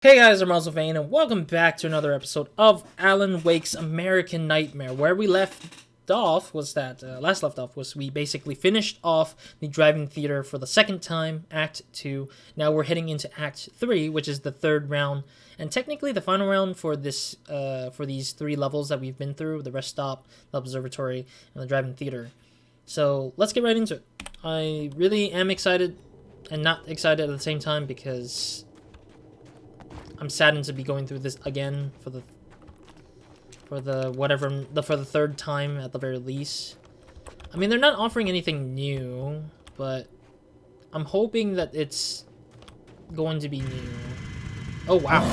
Hey guys, I'm RozaldVaneGAME, and welcome back to another episode of Alan Wake's American Nightmare. Where we left off was we basically finished off the driving theater for the second time, Act 2. Now we're heading into Act 3, which is the third round, and technically the final round for this for these three levels that we've been through: the rest stop, the observatory, and the driving theater. So let's get right into it. I really am excited and not excited at the same time because I'm saddened to be going through this again for the third time at the very least. I mean, they're not offering anything new, but I'm hoping that it's going to be new. Oh wow.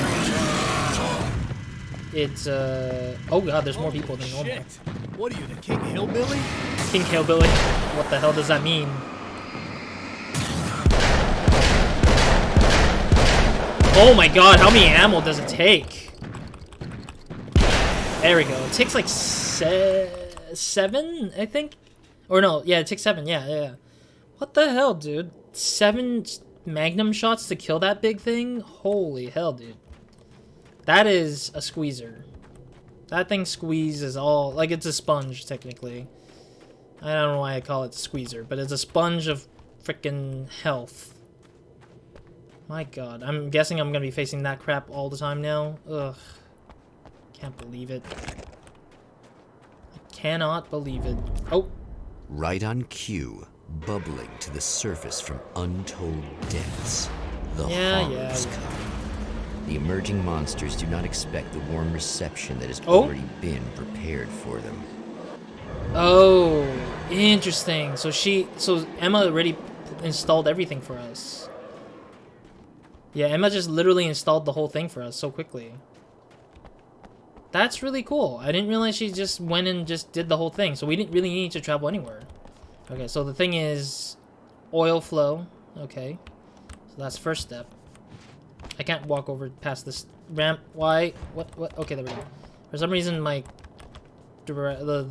It's oh god, there's more people than normal. What are you, the King Hillbilly? King Hillbilly? What the hell does that mean? Oh my god, how many ammo does it take? There we go. It takes like 7, I think? Or no, yeah, it takes 7. Yeah. What the hell, dude? 7 magnum shots to kill that big thing? Holy hell, dude. That is a squeezer. That thing squeezes all... Like, it's a sponge, technically. I don't know why I call it a squeezer, but it's a sponge of freaking health. My god, I'm guessing I'm gonna be facing that crap all the time now. Ugh. Can't believe it. I cannot believe it. Oh! Right on cue, bubbling to the surface from untold depths, the horrors come. The emerging monsters do not expect the warm reception that has already been prepared for them. Oh, interesting. So Emma already installed everything for us. Yeah, Emma just literally installed the whole thing for us so quickly. That's really cool. I didn't realize she just went and just did the whole thing, so we didn't really need to travel anywhere. Okay, so the thing is oil flow. Okay, so that's first step. I can't walk over past this ramp. Why? What? Okay, there we go. For some reason, the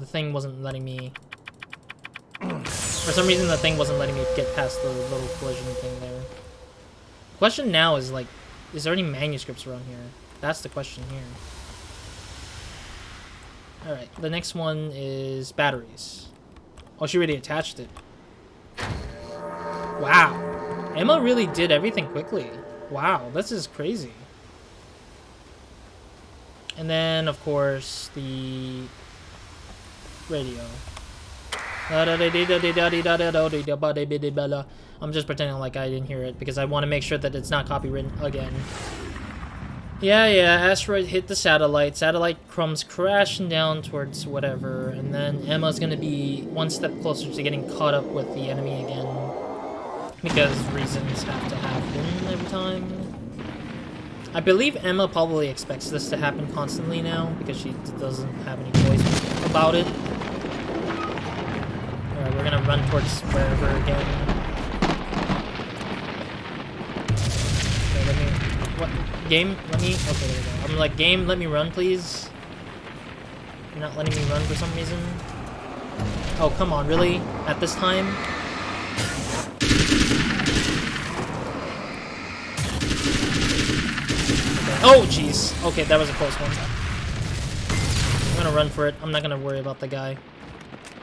thing wasn't letting me... For some reason, the thing wasn't letting me get past the little collision thing there. Question now is, like, is there any manuscripts around here? That's the question here. Alright, the next one is batteries. Oh, she already attached it. Wow. Emma really did everything quickly. Wow, this is crazy. And then, of course, the radio. I'm just pretending like I didn't hear it because I want to make sure that it's not copywritten again. Yeah, asteroid hit the satellite. Satellite comes crashing down towards whatever, and then Emma's gonna be one step closer to getting caught up with the enemy again. Because reasons have to happen every time. I believe Emma probably expects this to happen constantly now because she doesn't have any choice about it. Alright, we're gonna run towards wherever again. What? Game? Let me... Okay, there we go. I'm like, game, let me run, please. You're not letting me run for some reason. Oh, come on, really? At this time? Okay. Oh, jeez. Okay, that was a close one. I'm gonna run for it. I'm not gonna worry about the guy.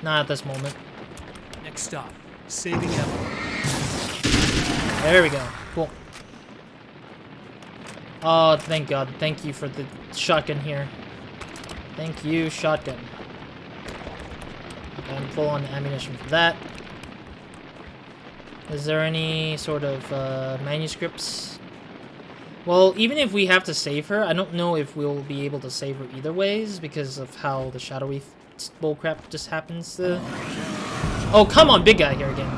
Not at this moment. Next stop, saving Emma. There we go. Cool. Oh, thank God. Thank you for the shotgun here. Thank you, shotgun. Okay, I'm full on ammunition for that. Is there any sort of manuscripts? Well, even if we have to save her, I don't know if we'll be able to save her either ways because of how the shadowy bullcrap just happens to... Oh, come on, big guy here again.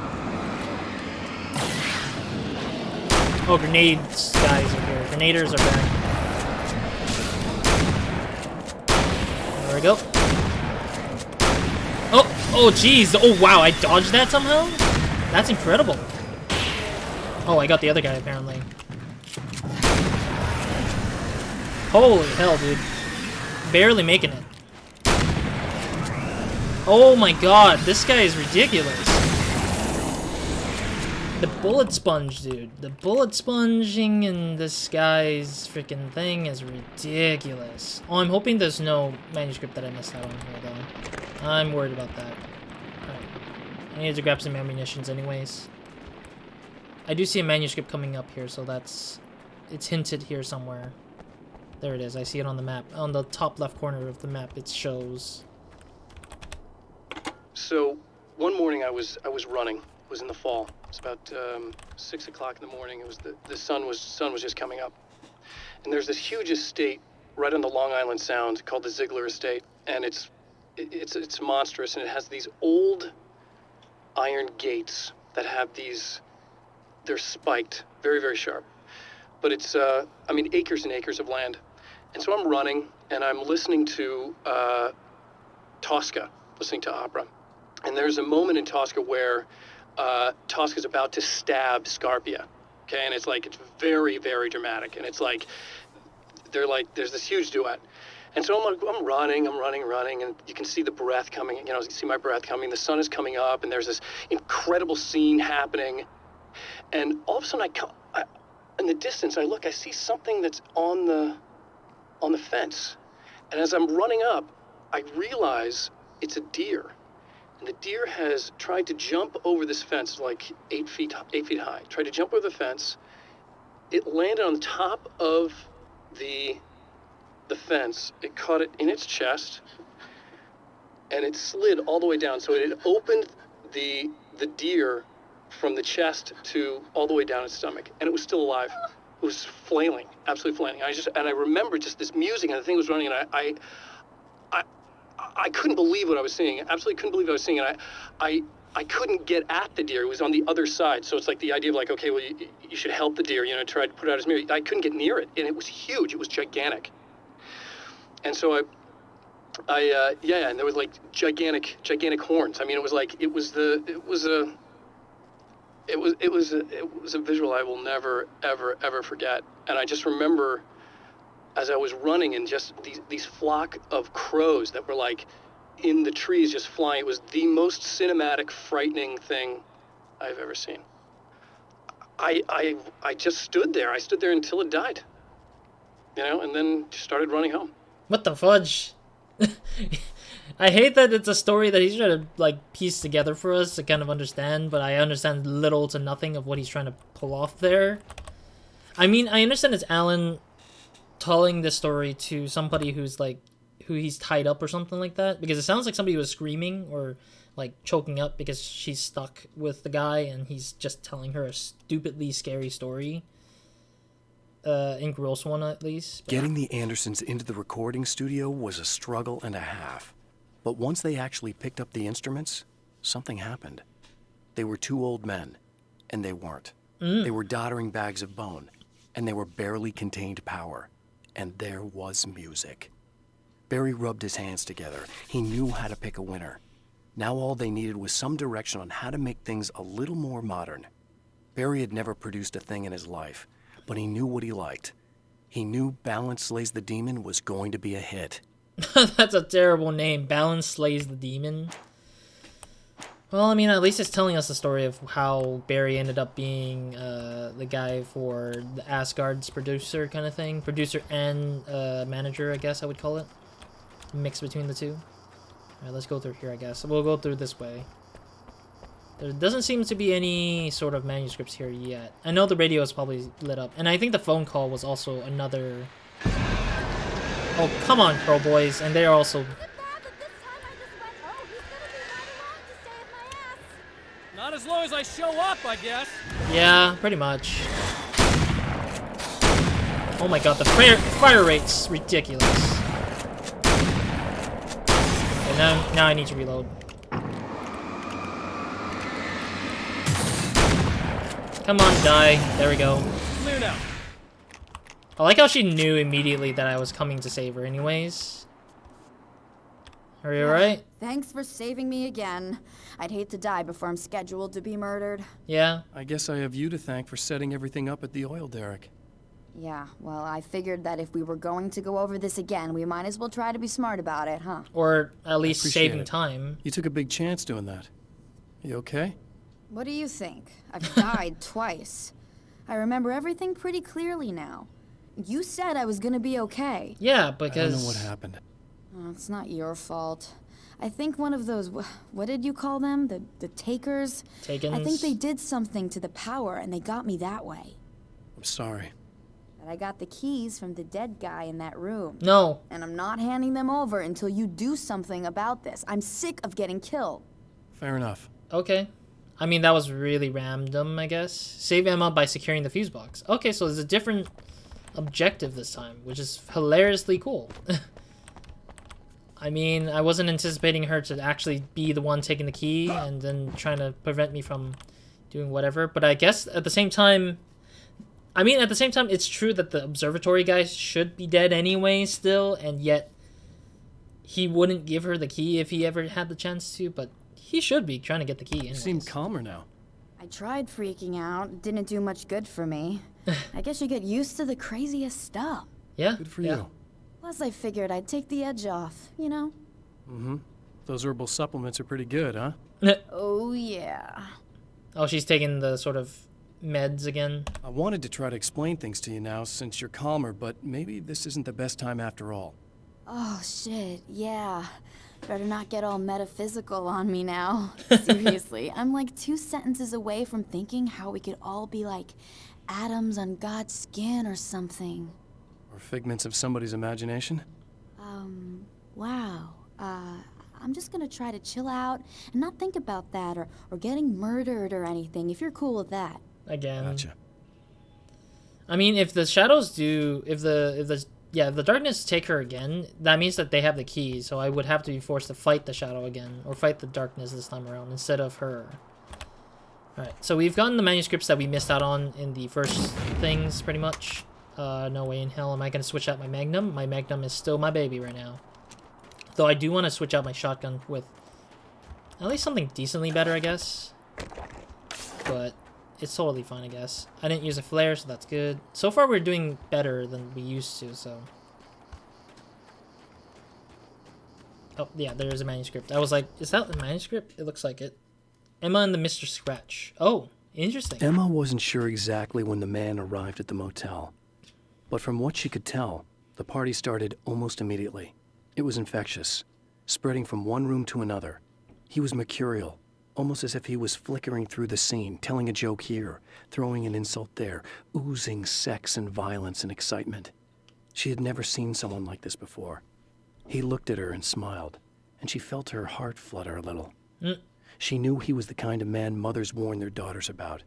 Oh, grenades guys are here. Grenaders are back. There we go. Oh, jeez. Oh, wow, I dodged that somehow? That's incredible. Oh, I got the other guy, apparently. Holy hell, dude. Barely making it. Oh my god, this guy is ridiculous. the bullet sponge, dude. The bullet sponging in this guy's freaking thing is ridiculous. Oh, I'm hoping there's no manuscript that I missed out on here, though. I'm worried about that. Alright. I need to grab some ammunitions anyways. I do see a manuscript coming up here, so that's... It's hinted here somewhere. There it is. I see it on the map. On the top left corner of the map, it shows. So, one morning I was running. It was in the fall. It was about 6 o'clock in the morning. It was the sun was just coming up. And there's this huge estate right on the Long Island Sound called the Ziegler Estate, and it's monstrous, and it has these old iron gates that have these. They're spiked, very, very sharp. But it's, I mean, acres and acres of land. And so I'm running, and I'm listening to Tosca, listening to opera. And there's a moment in Tosca where Tosca's about to stab Scarpia, okay? And it's like, it's very, very dramatic. And it's like, there's this huge duet. And so I'm running, and you can see the breath coming, you can see my breath coming. The sun is coming up, and there's this incredible scene happening. And all of a sudden, in the distance, I look, I see something that's on the fence. And as I'm running up, I realize it's a deer. And the deer has tried to jump over this fence, like 8 feet high. Tried to jump over the fence. It landed on top of the fence. It caught it in its chest, and it slid all the way down. So it had opened the deer from the chest to all the way down its stomach, and it was still alive. It was flailing, absolutely flailing. I remember just this music, and the thing was running, and I couldn't believe what I was seeing. Absolutely couldn't believe what I was seeing, and I couldn't get at the deer. It was on the other side, so it's like the idea of like, okay, well, you should help the deer, try to put out his mirror. I couldn't get near it, and it was huge. It was gigantic. And so and there was like gigantic horns. I mean, it was a visual I will never, ever forget. And I just remember as I was running, and just these flock of crows that were like in the trees just flying. It was the most cinematic, frightening thing I've ever seen. I just stood there. I stood there until it died, and then just started running home. What the fudge? I hate that it's a story that he's trying to like piece together for us to kind of understand, but I understand little to nothing of what he's trying to pull off there. I mean, I understand it's Alan telling this story to somebody who he's tied up or something like that, because it sounds like somebody was screaming or like choking up because she's stuck with the guy, and he's just telling her a stupidly scary story. Engrossed one at least. But getting the Andersons into the recording studio was a struggle and a half. But once they actually picked up the instruments, something happened. They were two old men, and they weren't. They were doddering bags of bone, and they were barely contained power. And there was music. Barry rubbed his hands together. He knew how to pick a winner. Now all they needed was some direction on how to make things a little more modern. Barry had never produced a thing in his life, but he knew what he liked. He knew Balance Slays the Demon was going to be a hit. That's a terrible name. Balance Slays the Demon. Well, I mean, at least it's telling us the story of how Barry ended up being the guy for the Asgard's producer kind of thing. Producer and manager, I guess I would call it. Mix between the two. Alright, let's go through here, I guess. We'll go through this way. There doesn't seem to be any sort of manuscripts here yet. I know the radio is probably lit up. And I think the phone call was also another... Oh, come on, Crow Boys. And they're also... Not as long as I show up, I guess. Yeah, pretty much. Oh my god, the fire rate's ridiculous. Okay, now I need to reload. Come on, die. There we go. Clear now. I like how she knew immediately that I was coming to save her anyways. Are you alright? Thanks for saving me again. I'd hate to die before I'm scheduled to be murdered. Yeah? I guess I have you to thank for setting everything up at the oil derrick. Yeah, well, I figured that if we were going to go over this again, we might as well try to be smart about it, huh? Or at least saving it. time. You took a big chance doing that. You okay? What do you think? I've died twice. I remember everything pretty clearly now. You said I was gonna be okay. Yeah, I because... don't know what happened. Oh, it's not your fault. I think one of those, what did you call them? The takers? Takens? I think they did something to the power and they got me that way. I'm sorry. But I got the keys from the dead guy in that room. No. And I'm not handing them over until you do something about this. I'm sick of getting killed. Fair enough. Okay. I mean, that was really random, I guess. Save Emma by securing the fuse box. Okay, so there's a different objective this time, which is hilariously cool. I mean, I wasn't anticipating her to actually be the one taking the key and then trying to prevent me from doing whatever. But I guess at the same time... I mean, at the same time, it's true that the observatory guy should be dead anyway still, and yet he wouldn't give her the key if he ever had the chance to, but he should be trying to get the key anyways. You seem calmer now. I tried freaking out. It didn't do much good for me. I guess you get used to the craziest stuff. Yeah. Good for yeah. you. Plus, I figured I'd take the edge off, you know? Mm-hmm. Those herbal supplements are pretty good, huh? Oh, yeah. Oh, she's taking the sort of meds again. I wanted to try to explain things to you now since you're calmer, but maybe this isn't the best time after all. Oh, shit, yeah. Better not get all metaphysical on me now. Seriously, I'm like 2 sentences away from thinking how we could all be like atoms on God's skin or something. Or figments of somebody's imagination? Wow. I'm just gonna try to chill out and not think about that or getting murdered or anything, if you're cool with that. Again. Gotcha. I mean, if the shadows do... If the darkness take her again, that means that they have the key, so I would have to be forced to fight the shadow again, or fight the darkness this time around, instead of her. Alright, so we've gotten the manuscripts that we missed out on in the first things, pretty much. No way in hell am I going to switch out my Magnum. My Magnum is still my baby right now. Though I do want to switch out my shotgun with at least something decently better, I guess. But it's totally fine, I guess. I didn't use a flare, so that's good. So far, we're doing better than we used to, so... Oh, yeah, there is a manuscript. I was like, is that a manuscript? It looks like it. Emma and the Mr. Scratch. Oh, interesting. Emma wasn't sure exactly when the man arrived at the motel. But from what she could tell, the party started almost immediately. It was infectious, spreading from one room to another. He was mercurial, almost as if he was flickering through the scene, telling a joke here, throwing an insult there, oozing sex and violence and excitement. She had never seen someone like this before. He looked at her and smiled, and she felt her heart flutter a little. She knew he was the kind of man mothers warn their daughters about,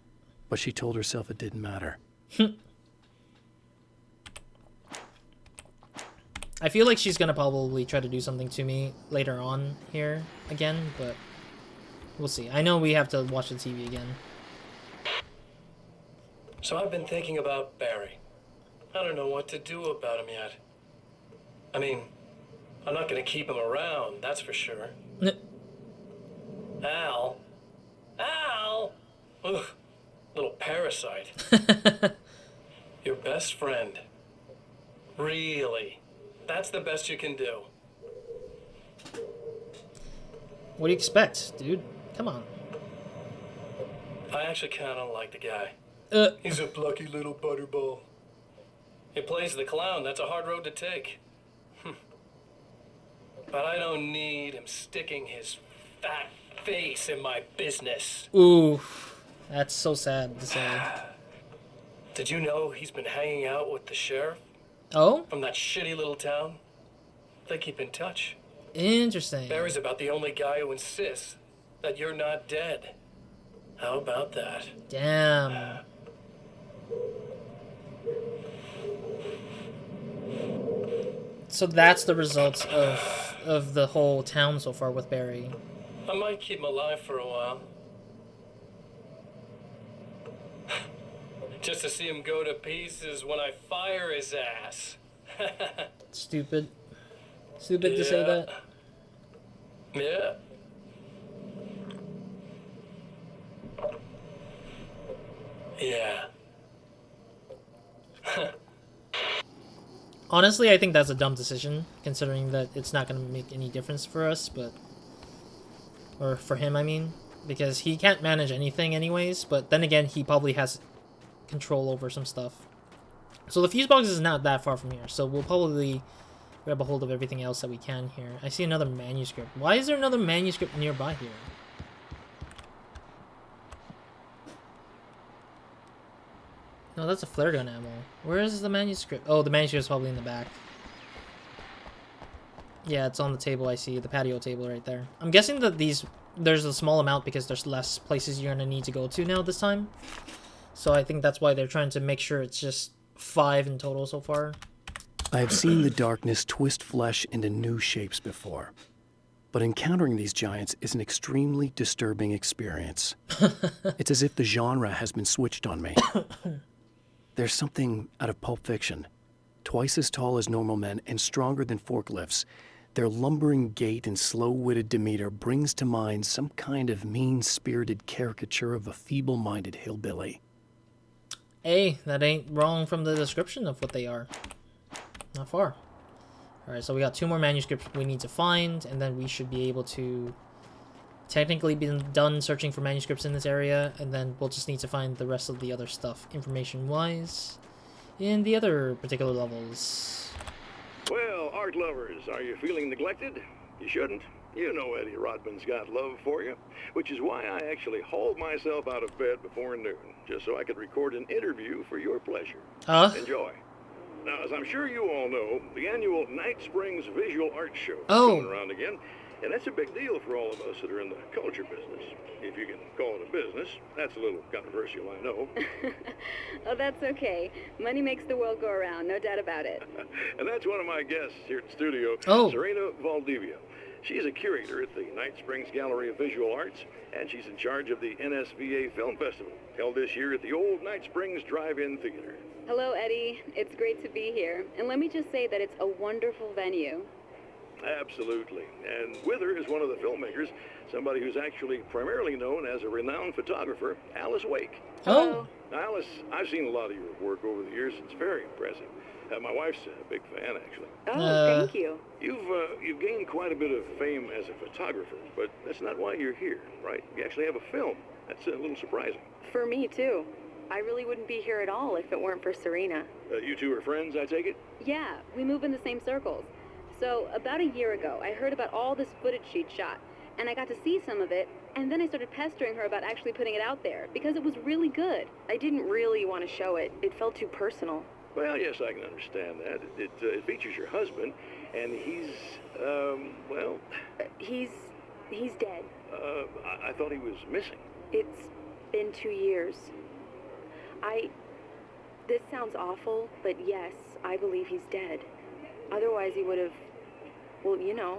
but she told herself it didn't matter. I feel like she's gonna probably try to do something to me later on here again, but we'll see. I know we have to watch the TV again. So I've been thinking about Barry. I don't know what to do about him yet. I mean, I'm not gonna keep him around, that's for sure. Al? Ugh, little parasite. Your best friend. Really? That's the best you can do. What do you expect, dude? Come on. I actually kind of like the guy. He's a plucky little butterball. He plays the clown. That's a hard road to take. But I don't need him sticking his fat face in my business. Ooh, that's so sad to say. Did you know he's been hanging out with the sheriff Oh? from that shitty little town? They keep in touch. Interesting. Barry's about the only guy who insists that you're not dead. How about that? Damn. So that's the results of the whole town so far with Barry. I might keep him alive for a while. Just to see him go to pieces when I fire his ass. Stupid. Stupid to say that. Yeah. Yeah. Honestly, I think that's a dumb decision, considering that it's not going to make any difference for us, but... Or for him, I mean. because he can't manage anything anyways, but then again, he probably has control over some stuff. So the fuse box is not that far from here, so we'll probably grab a hold of everything else that we can here. I see another manuscript. Why is there another manuscript nearby here? No, that's a flare gun ammo. Where is the manuscript? Oh, the manuscript is probably in the back. Yeah, it's on the table, I see. The patio table right there. I'm guessing that there's a small amount because there's less places you're going to need to go to now this time. So I think that's why they're trying to make sure it's just 5 in total so far. I have seen the darkness twist flesh into new shapes before. But encountering these giants is an extremely disturbing experience. It's as if the genre has been switched on me. There's something out of Pulp Fiction. Twice as tall as normal men and stronger than forklifts, their lumbering gait and slow-witted demeanor brings to mind some kind of mean-spirited caricature of a feeble-minded hillbilly. Hey, that ain't wrong from the description of what they are. Not far. Alright, so we got 2 more manuscripts we need to find, and then we should be able to technically be done searching for manuscripts in this area, and then we'll just need to find the rest of the other stuff, information-wise, in the other particular levels. Well, art lovers, are you feeling neglected? You shouldn't. You know Eddie Rodman's got love for you, which is why I actually hauled myself out of bed before noon, just so I could record an interview for your pleasure. Enjoy. Now, as I'm sure you all know, the annual Night Springs Visual Art Show is coming around again, and that's a big deal for all of us that are in the culture business. If you can call it a business. That's a little controversial, I know. Oh, that's okay. Money makes the world go around, no doubt about it. And that's one of my guests here at the studio, Serena Valdivia. She's a curator at the Night Springs Gallery of Visual Arts, and she's in charge of the NSVA Film Festival, held this year at the old Night Springs Drive-In Theater. Hello, Eddie. It's great to be here. And let me just say that it's a wonderful venue. Absolutely. And with her is one of the filmmakers, somebody who's actually primarily known as a renowned photographer, Alice Wake. Oh. Now, Alice, I've seen a lot of your work over the years. It's very impressive. My wife's a big fan, actually. Oh, thank you. You've gained quite a bit of fame as a photographer, but that's not why you're here, right? You actually have a film. That's a little surprising. For me, too. I really wouldn't be here at all if it weren't for Serena. You two are friends, I take it? Yeah, we move in the same circles. So, about a year ago, I heard about all this footage she'd shot, and I got to see some of it, and then I started pestering her about actually putting it out there, because it was really good. I didn't really want to show it. It felt too personal. Well, yes, I can understand that. It features your husband, and he's, well... He's dead. I thought he was missing. It's been 2 years. This sounds awful, but yes, I believe he's dead. Otherwise he would have, well, you know.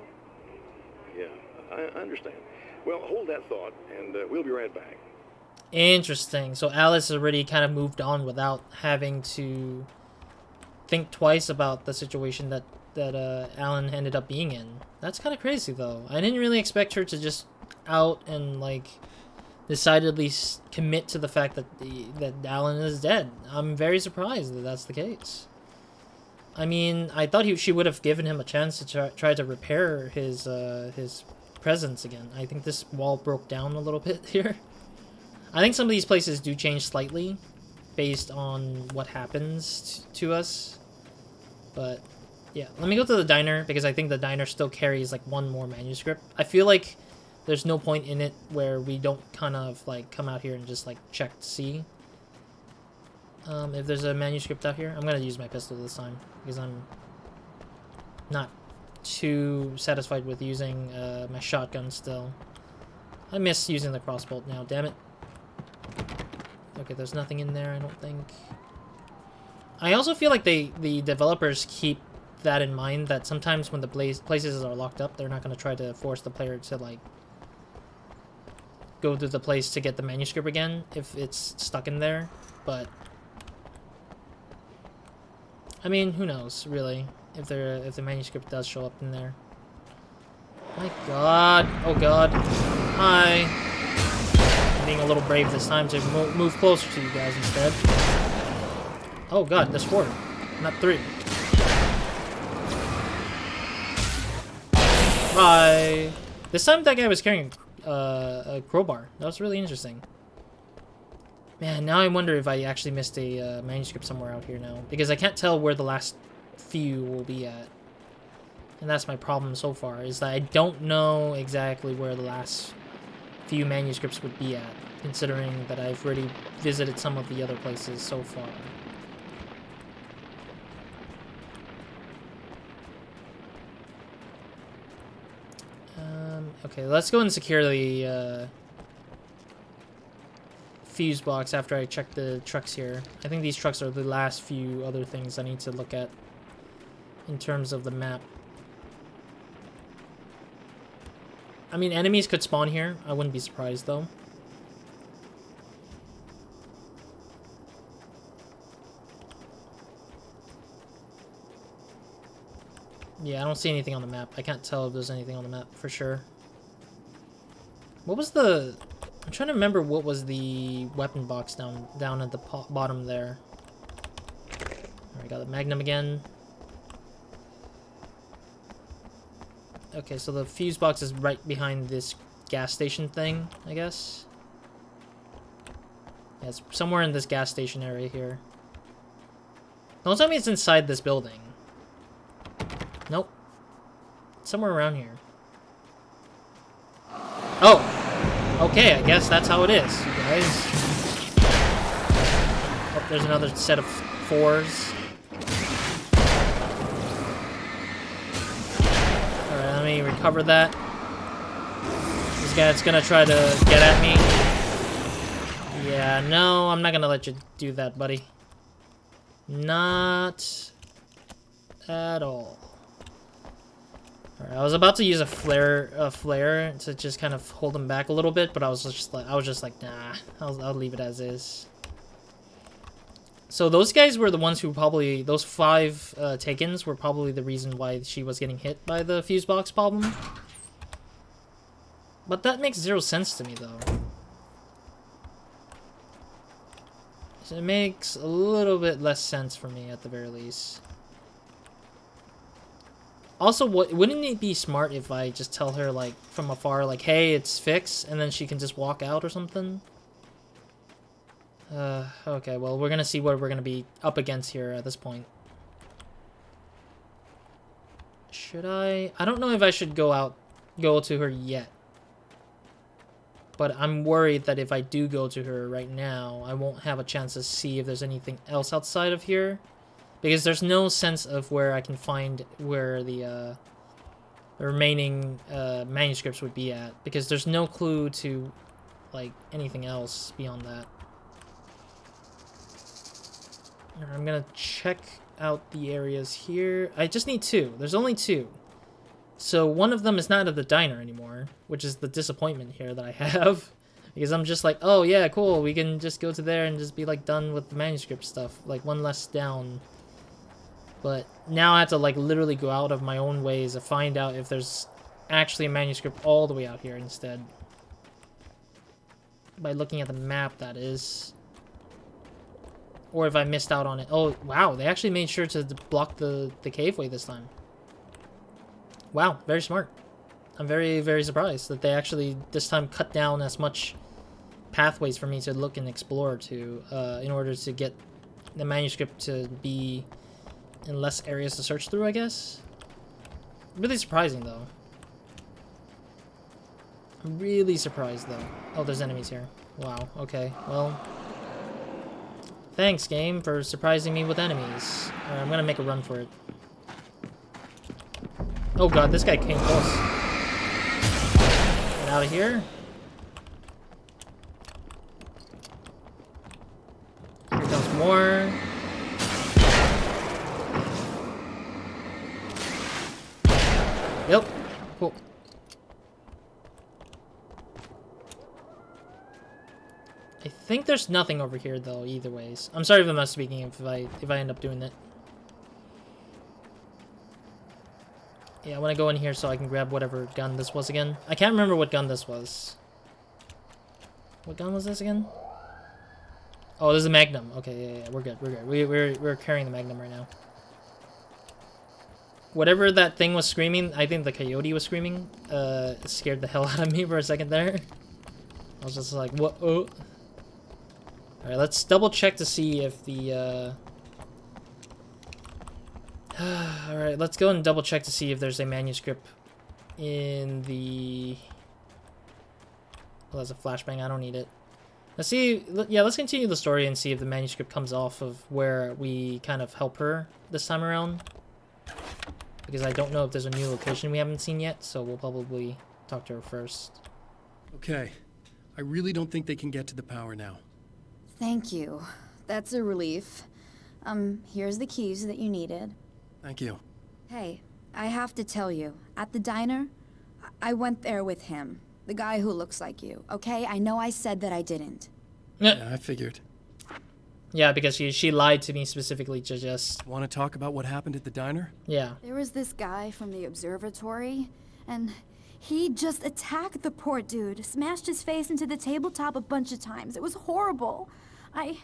Yeah, I understand. Well, hold that thought, and we'll be right back. Interesting. So Alice already kind of moved on without having to think twice about the situation that Alan ended up being in. That's kind of crazy, though. I didn't really expect her to just out and, like, decidedly commit to the fact that Alan is dead. I'm very surprised that that's the case. I mean, I thought she would have given him a chance to try to repair his presence again. I think this wall broke down a little bit here. I think some of these places do change slightly based on what happens to us. But yeah, let me go to the diner because I think the diner still carries like one more manuscript. I feel like there's no point in it where we don't kind of like come out here and just like check to see if there's a manuscript out here. I'm gonna use my pistol this time because I'm not too satisfied with using my shotgun still. I miss using the crossbow now, damn it. Okay, there's nothing in there, I don't think. I also feel like the developers keep that in mind, that sometimes when the places are locked up, they're not going to try to force the player to, like, go to the place to get the manuscript again if it's stuck in there. But, I mean, who knows, really, if the manuscript does show up in there. My god. Oh god. Hi. Being a little brave this time to move closer to you guys instead. Oh god, there's 4, not 3. Bye. This time that guy was carrying a crowbar. That was really interesting. Man, now I wonder if I actually missed a manuscript somewhere out here now. Because I can't tell where the last few will be at. And that's my problem so far, is that I don't know exactly where the last few manuscripts would be at, considering that I've already visited some of the other places so far. Okay, let's go and secure the fuse box after I check the trucks here. I think these trucks are the last few other things I need to look at in terms of the map. I mean, enemies could spawn here. I wouldn't be surprised, though. Yeah, I don't see anything on the map. I can't tell if there's anything on the map for sure. What was the... I'm trying to remember what was the weapon box down at the bottom there. Alright, got the Magnum again. Okay, so the fuse box is right behind this gas station thing, I guess. Yeah, it's somewhere in this gas station area here. Don't tell me it's inside this building. Nope. Somewhere around here. Oh! Okay, I guess that's how it is, you guys. Oh, there's another set of 4s. Alright, let me recover that. This guy's gonna try to get at me. Yeah, no, I'm not gonna let you do that, buddy. Not at all. Alright, I was about to use a flare to just kind of hold him back a little bit, but I was just like, nah, I'll leave it as is. So those guys were the ones who probably, those 5 take-ins were probably the reason why she was getting hit by the fuse box problem. But that makes 0 sense to me, though. So it makes a little bit less sense for me, at the very least. Also, wouldn't it be smart if I just tell her, like, from afar, like, hey, it's fixed, and then she can just walk out or something? Okay, well, we're gonna see what we're gonna be up against here at this point. Should I? I don't know if I should go to her yet. But I'm worried that if I do go to her right now, I won't have a chance to see if there's anything else outside of here. Because there's no sense of where I can find where the remaining manuscripts would be at. Because there's no clue to, like, anything else beyond that. I'm gonna check out the areas here. I just need 2. There's only 2. So one of them is not at the diner anymore, which is the disappointment here that I have. Because I'm just like, oh yeah, cool, we can just go to there and just be like done with the manuscript stuff. Like one less down. But now I have to like literally go out of my own ways to find out if there's actually a manuscript all the way out here instead. By looking at the map, that is. Or if I missed out on it. Oh, wow, they actually made sure to block the caveway this time. Wow, very smart. I'm very, very surprised that they actually this time cut down as much pathways for me to look and explore to in order to get the manuscript to be in less areas to search through, I guess. Really surprising, though. I'm really surprised, though. Oh, there's enemies here. Wow, okay, well. Thanks, game, for surprising me with enemies. Alright, I'm gonna make a run for it. Oh god, this guy came close. Get out of here. Here comes more. Yep, cool. I think there's nothing over here though, either ways. I'm sorry if I'm not speaking if I end up doing that. Yeah, I want to go in here so I can grab whatever gun this was again. I can't remember what gun this was. What gun was this again? Oh, this is a Magnum. Okay, yeah, we're good. We're good. We're carrying the Magnum right now. whatever that thing was screaming, I think the coyote was screaming, it scared the hell out of me for a second there. I was just like, what? Oh. Alright, let's double check to see if the, Alright, let's go and double check to see if there's a manuscript in the... Well, that's a flashbang, I don't need it. Let's see, yeah, let's continue the story and see if the manuscript comes off of where we kind of help her this time around. Because I don't know if there's a new location we haven't seen yet, so we'll probably talk to her first. Okay. I really don't think they can get to the power now. Thank you. That's a relief. Here's the keys that you needed. Thank you. Hey, I have to tell you, at the diner, I went there with him. The guy who looks like you, okay? I know I said that I didn't. Yeah, I figured. Yeah, because she lied to me specifically to just... Want to talk about what happened at the diner? Yeah. There was this guy from the observatory, and he just attacked the poor dude, smashed his face into the tabletop a bunch of times. It was horrible. I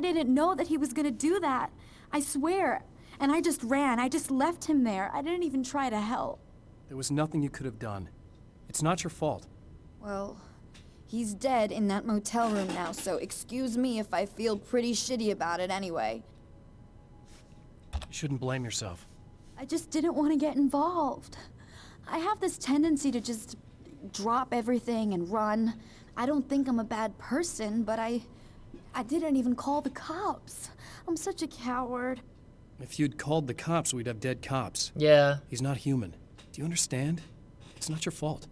didn't know that he was gonna do that. I swear. And I just ran. I just left him there. I didn't even try to help. There was nothing you could have done. It's not your fault. Well, he's dead in that motel room now, so excuse me if I feel pretty shitty about it anyway. You shouldn't blame yourself. I just didn't want to get involved. I have this tendency to just drop everything and run. I don't think I'm a bad person, but I didn't even call the cops. I'm such a coward. If you'd called the cops, we'd have dead cops. Yeah. He's not human. Do you understand? It's not your fault.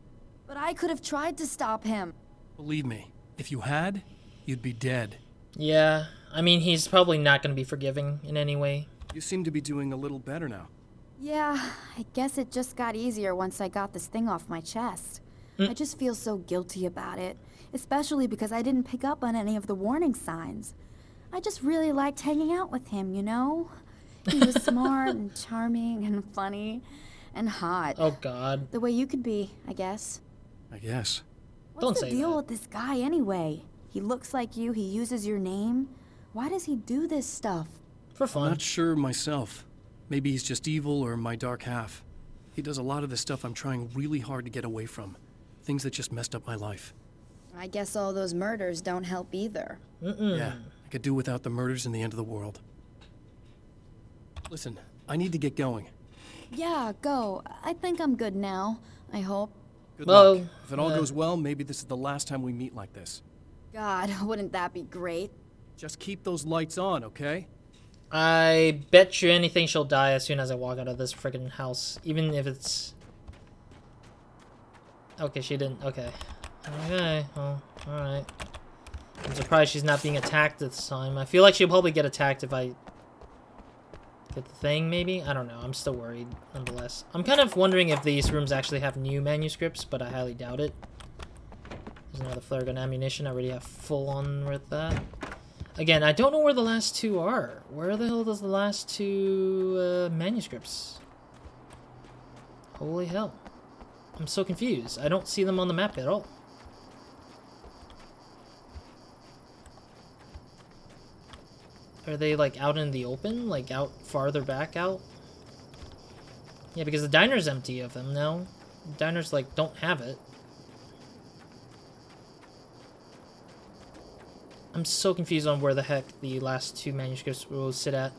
But I could have tried to stop him. Believe me, if you had, you'd be dead. Yeah. I mean, he's probably not going to be forgiving in any way. You seem to be doing a little better now. Yeah, I guess it just got easier once I got this thing off my chest. I just feel so guilty about it, especially because I didn't pick up on any of the warning signs. I just really liked hanging out with him, you know? He was smart and charming and funny and hot. Oh, God. The way you could be, I guess. I guess. What's Don't the say deal that. with this guy anyway? He looks like you, he uses your name. Why does he do this stuff? For I'm fun. not sure myself. Maybe he's just evil or my dark half. He does a lot of the stuff I'm trying really hard to get away from. Things that just messed up my life. I guess all those murders don't help either. Yeah, I could do without the murders and the end of the world. Listen, I need to get going. Yeah, go. I think I'm good now. I hope. Good Well, luck. If it all goes well, maybe this is the last time we meet like this. God, wouldn't that be great? Just keep those lights on, okay? I bet you anything she'll die as soon as I walk out of this friggin' house. Even if it's... Okay, she didn't. Okay. Okay, well, alright. I'm surprised she's not being attacked this time. I feel like she'll probably get attacked if I... get the thing, maybe? I don't know. I'm still worried, nonetheless. I'm kind of wondering if these rooms actually have new manuscripts, but I highly doubt it. There's another flare gun ammunition. I already have full on with that. Again, I don't know where the last two are. Where the hell does the last two manuscripts? Holy hell. I'm so confused. I don't see them on the map at all. Are they like out in the open? Like out farther back out? Yeah, because the diner's empty of them now. The diner's like don't have it. I'm so confused on where the heck the last two manuscripts will sit at.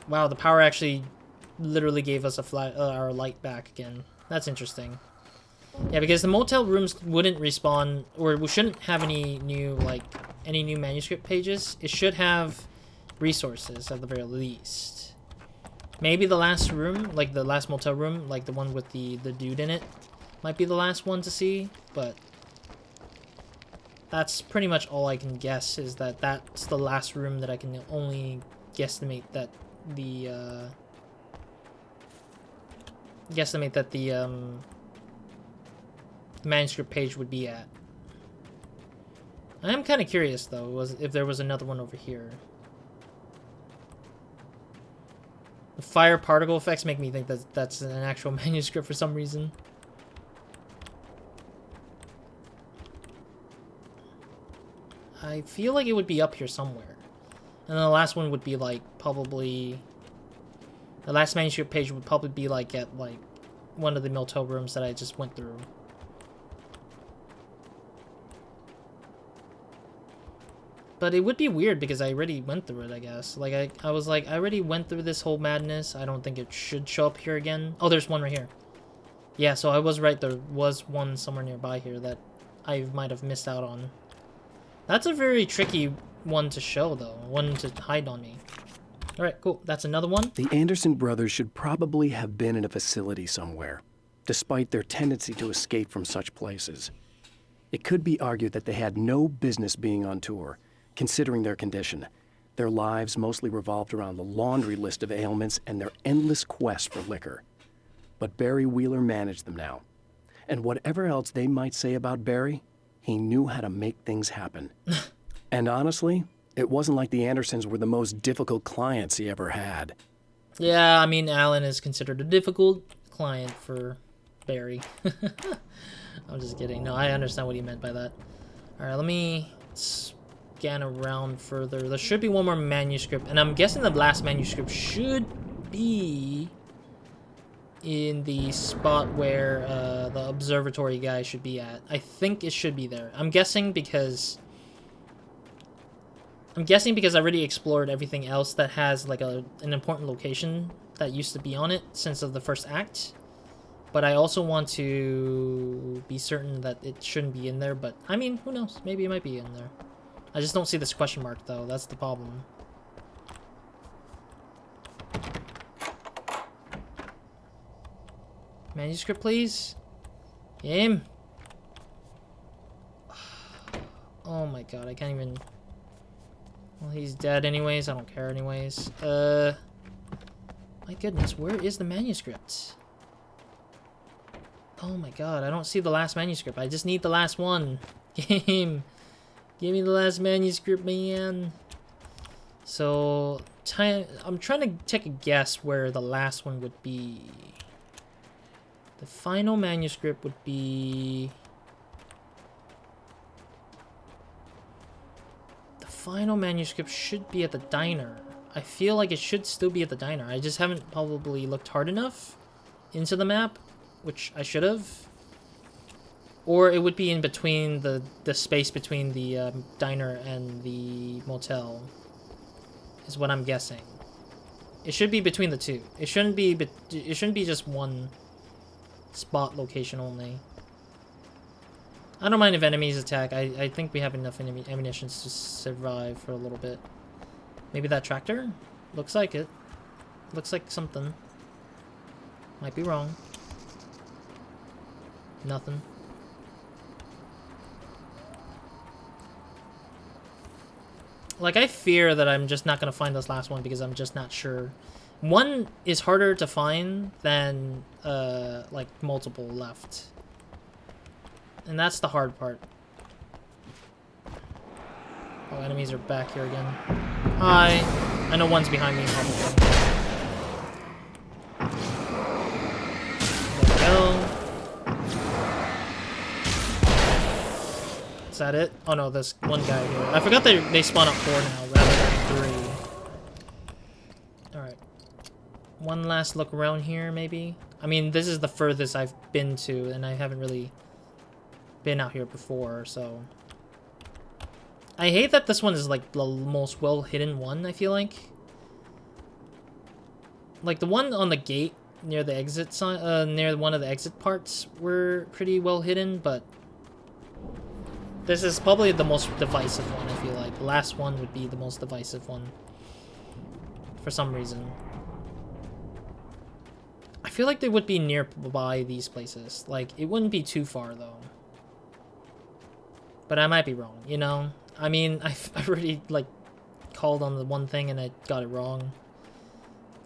Wow, the power actually literally gave us our light back again. That's interesting. Yeah, because the motel rooms wouldn't respawn, or we shouldn't have any new manuscript pages. It should have resources at the very least. Maybe the last room, like the last motel room, like the one with the dude in it, might be the last one to see, but that's pretty much all I can guess, is that that's the last room that I can only guesstimate that the manuscript page would be at. I am kind of curious though, if there was another one over here. The fire particle effects make me think that that's an actual manuscript for some reason. I feel like it would be up here somewhere. And then the last one would be like probably The last manuscript page would probably be like at like one of the motel rooms that I just went through. But it would be weird because I already went through it, I guess. Like, I was like, I already went through this whole madness. I don't think it should show up here again. Oh, there's one right here. Yeah, so I was right. There was one somewhere nearby here that I might have missed out on. That's a very tricky one to show, though. One to hide on me. Alright, cool. That's another one. The Anderson brothers should probably have been in a facility somewhere, despite their tendency to escape from such places. It could be argued that they had no business being on tour, considering their condition. Their lives mostly revolved around the laundry list of ailments and their endless quest for liquor. But Barry Wheeler managed them now. And whatever else they might say about Barry, he knew how to make things happen. And honestly, it wasn't like the Andersons were the most difficult clients he ever had. Yeah, I mean, Alan is considered a difficult client for Barry. I'm just kidding. No, I understand what he meant by that. Alright, let me scan around further. There should be one more manuscript, and I'm guessing the last manuscript should be in the spot where the observatory guy should be at. I think it should be there. I'm guessing because I already explored everything else that has like an important location that used to be on it since of the first act. But I also want to be certain that it shouldn't be in there, but I mean, who knows? Maybe it might be in there. I just don't see this question mark though. That's the problem. Manuscript, please. Game. Oh my god, I can't even... Well, he's dead anyways. I don't care anyways. My goodness, where is the manuscript? Oh my god, I don't see the last manuscript. I just need the last one. Game. Give me the last manuscript, man. So, I'm trying to take a guess where the last one would be. The final manuscript would be... The final manuscript should be at the diner. I feel like it should still be at the diner. I just haven't probably looked hard enough into the map, which I should have. Or it would be in between the space between the diner and the motel, is what I'm guessing. It should be between the two. It shouldn't be just one spot location only. I don't mind if enemies attack. I think we have enough ammunition to survive for a little bit. Maybe that tractor? Looks like it. Looks like something. Might be wrong. Nothing. Like, I fear that I'm just not going to find this last one because I'm just not sure. One is harder to find than, like, multiple left. And that's the hard part. Oh, enemies are back here again. Hi. I know one's behind me, probably. There we go. Is that it? Oh no, there's one guy here. I forgot they spawn up 4 now rather than 3. Alright. One last look around here, maybe? I mean, this is the furthest I've been to, and I haven't really been out here before, so... I hate that this one is, like, the most well-hidden one, I feel like. Like, the one on the gate near the exit sign, near one of the exit parts were pretty well-hidden, but... This is probably the most divisive one, I feel like. The last one would be the most divisive one. For some reason. I feel like they would be nearby these places. Like, it wouldn't be too far, though. But I might be wrong, you know? I mean, I've already, like, called on the one thing and I got it wrong.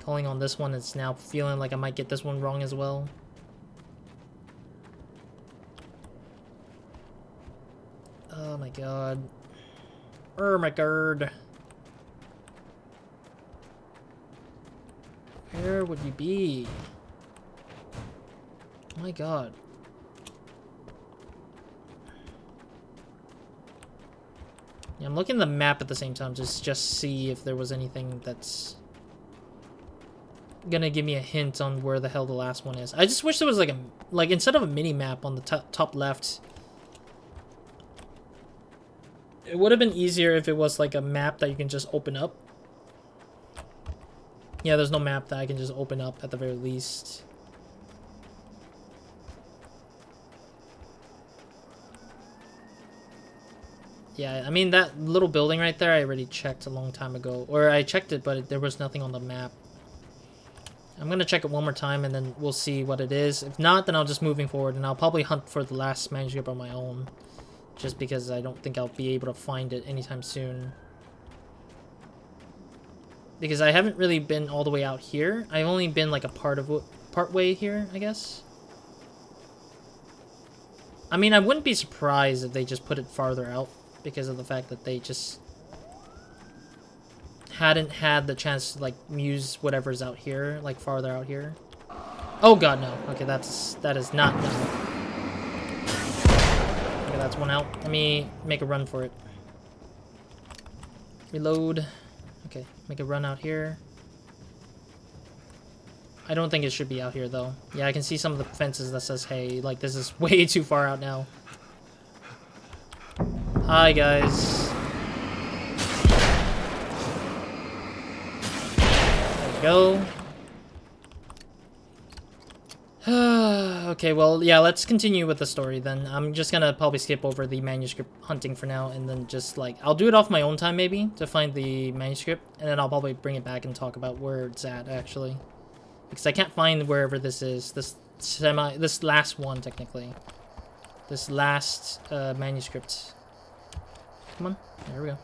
Calling on this one, it's now feeling like I might get this one wrong as well. Oh my god. Oh my god. Where would you be? Oh my god. Yeah, I'm looking at the map at the same time, just see if there was anything that's... gonna give me a hint on where the hell the last one is. I just wish there was like instead of a mini map on the top left. It would have been easier if it was like a map that you can just open up. Yeah, there's no map that I can just open up at the very least. Yeah, I mean, that little building right there, I already checked a long time ago. Or I checked it, but there was nothing on the map. I'm going to check it one more time, and then we'll see what it is. If not, then I'll just moving forward, and I'll probably hunt for the last manuscript on my own. Just because I don't think I'll be able to find it anytime soon. Because I haven't really been all the way out here. I've only been like a part way here, I guess. I mean, I wouldn't be surprised if they just put it farther out. Because of the fact that they just hadn't had the chance to like muse whatever's out here, like farther out here. Oh god, no. Okay, that is not no. Okay, that's one out. Let me make a run for it. Reload. Okay, make a run out here. I don't think it should be out here though. Yeah, I can see some of the fences that says, hey, like this is way too far out now. Hi guys. There we go. Okay, well, yeah, let's continue with the story then. I'm just gonna probably skip over the manuscript hunting for now, and then just like, I'll do it off my own time maybe, to find the manuscript, and then I'll probably bring it back and talk about where it's at, actually. Because I can't find wherever this is, this last one, technically. This last manuscript. Come on, there we go.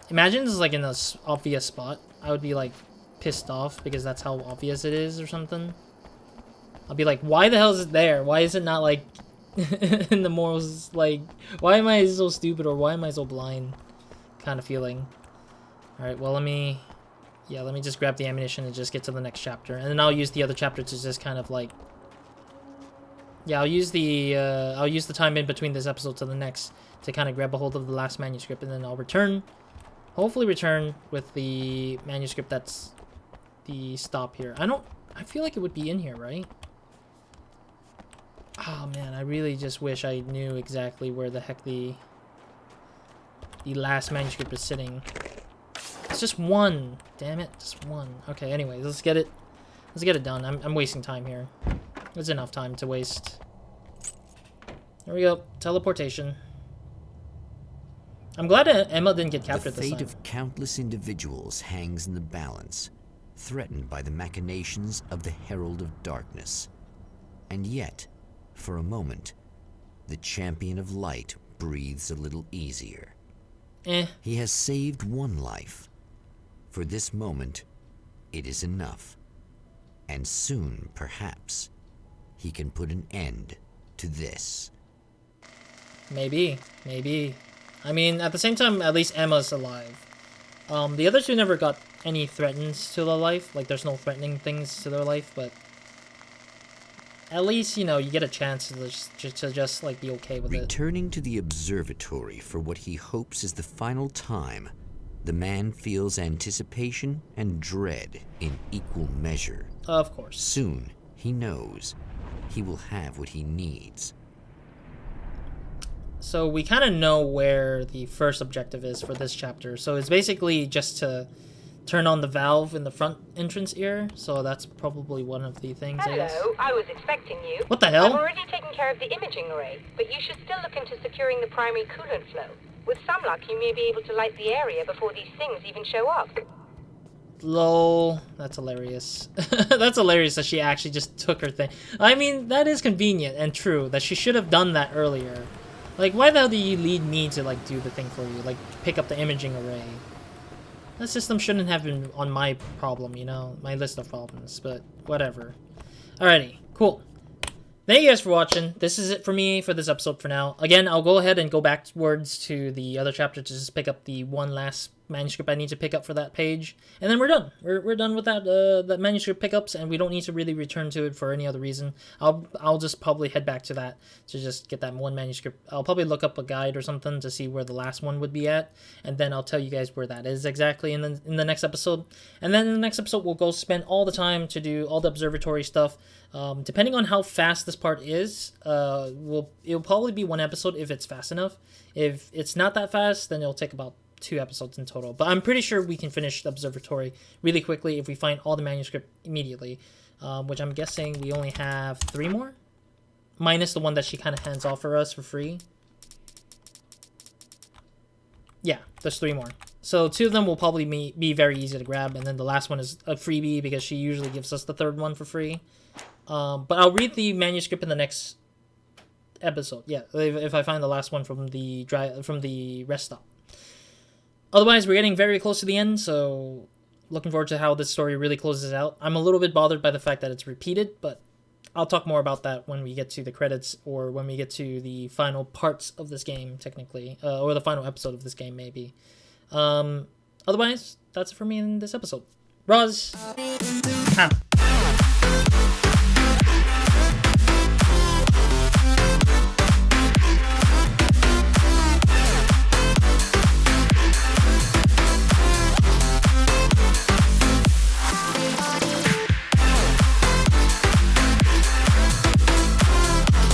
Imagine this is like in an obvious spot. I would be like pissed off because that's how obvious it is or something. I'll be like, why the hell is it there? Why is it not like in the most like, why am I so stupid or why am I so blind kind of feeling? Alright, well let me just grab the ammunition and just get to the next chapter. And then I'll use the other chapter to just kind of like, yeah, I'll use the time in between this episode to the next to kind of grab a hold of the last manuscript, and then I'll hopefully return with the manuscript that's the stop here. I feel like it would be in here, right? Oh man, I really just wish I knew exactly where the heck the last manuscript is sitting. It's just one. Damn it, just one. Okay, anyways, let's get it done. I'm wasting time here. There's enough time to waste. There we go. Teleportation. I'm glad Emma didn't get captured this time. The fate of countless individuals hangs in the balance, threatened by the machinations of the Herald of Darkness. And yet, for a moment, the Champion of Light breathes a little easier. He has saved one life. For this moment, it is enough. And soon, perhaps, he can put an end to this. Maybe. I mean, at the same time, at least Emma's alive. The other two never got any threats to their life. Like, there's no threatening things to their life, but at least, you know, you get a chance to just like, be okay with it. Returning to the observatory for what he hopes is the final time, the man feels anticipation and dread in equal measure. Of course. Soon, he knows he will have what he needs. So we kind of know where the first objective is for this chapter. So it's basically just to turn on the valve in the front entrance here. So that's probably one of the things, I guess. Hello, I was expecting you. What the hell? I've already taken care of the imaging array, but you should still look into securing the primary coolant flow. With some luck, you may be able to light the area before these things even show up. Lol, that's hilarious. That's hilarious that she actually just took her thing. I mean, that is convenient and true that she should have done that earlier. Like, why the hell do you need me to, like, do the thing for you? Like, pick up the imaging array. That system shouldn't have been on my problem, you know? My list of problems, but whatever. Alrighty, cool. Thank you guys for watching. This is it for me for this episode for now. Again, I'll go ahead and go backwards to the other chapter to just pick up the one last manuscript I need to pick up for that page, and then we're done. We're done with that manuscript pickups, and we don't need to really return to it for any other reason. I'll just probably head back to that to just get that one manuscript. I'll probably look up a guide or something to see where the last one would be at, and then I'll tell you guys where that is exactly in the next episode. And then in the next episode, we'll go spend all the time to do all the observatory stuff. Depending on how fast this part is, it'll probably be one episode if it's fast enough. If it's not that fast, then it'll take about 2 episodes in total. But I'm pretty sure we can finish the observatory really quickly if we find all the manuscript immediately, which I'm guessing we only have 3 more, minus the one that she kind of hands off for us for free. Yeah, there's 3 more. So 2 of them will probably be very easy to grab, and then the last one is a freebie because she usually gives us the 3rd one for free. But I'll read the manuscript in the next episode. Yeah, if I find the last one from the rest stop. Otherwise, we're getting very close to the end, so looking forward to how this story really closes out. I'm a little bit bothered by the fact that it's repeated, but I'll talk more about that when we get to the credits or when we get to the final parts of this game, technically, or the final episode of this game, maybe. Otherwise, that's it for me in this episode. Roz, out.